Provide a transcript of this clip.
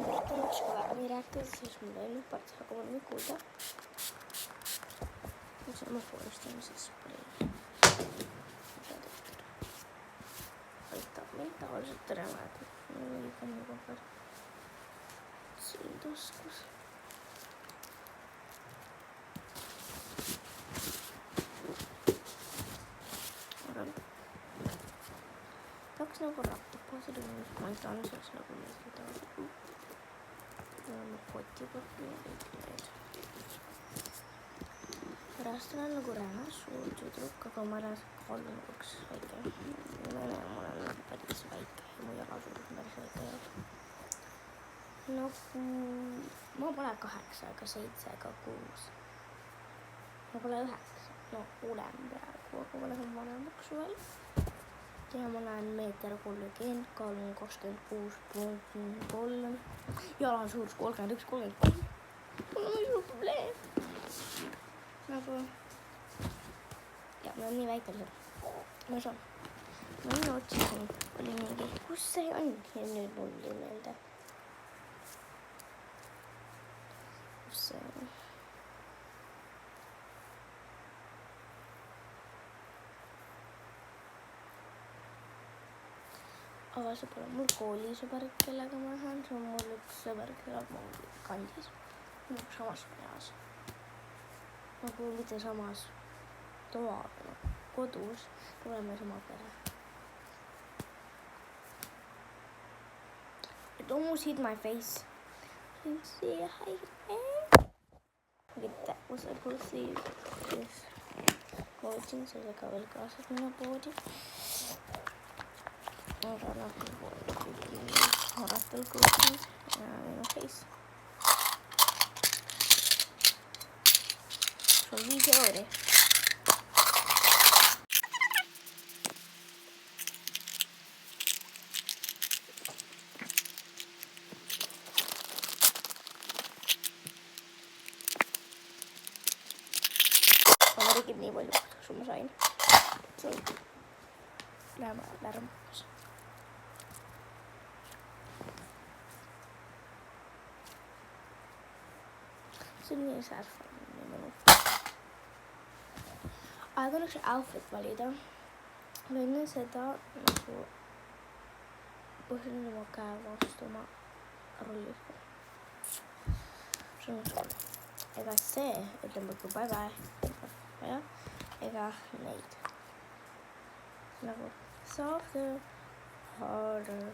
üks kõvemini rääkida, siis mul oli nüüd päris hakkama kuulda. Nüüd see ma poolistame siis palju. Aitab mind tavaliselt terema, et liiga nagu peal siin taskus. Tahaks nagu rappa selline, ma ei tahan selles nagu meeldida. Ma kotipappi ja kõik need. Pärast olen nagu räänas suur tüdruk, aga ma olen kallun üks väike. Ma olen päris väike ja mu jalasuur on päris väike. Nagu ma pole 8 ega 7 ega 6. Ma pole 9. No hullem praegu, aga ma lähen vanemaks suvel. Ja ma olen 1,30 m, kaalun 26,3. Jalan suurus 31,33. Mul on suur probleem. Nagu ja ma olen nii väike lihtsalt. Ma saan. Ma nii otsisin, oli mingi, kus see on? Ja nüüd mul ei meelde. Kus see on? Aga see pole mul koolisõber, kellega ma lähen. See on mul üks sõber, kes elab mul kandis. Samas majas. Nagu mitte samas toal, kodus. Me oleme sama pere. It almost hit my face. You see, hi. That was supposed to see this. Coaching, so like I will cross it in a body. Aga nagu harratel kuulnud ja minu face. See on 5 euri. Ma tegin nii palju, kui ma sain. See on lärmakas. See on nii särfane. Aga on üks outfit valida. Ma enne seda nagu põhjustan oma käe vastu oma rollis. See on sul. Ega see ütleb nagu bye bye. Ega neid. Nagu softer, harder,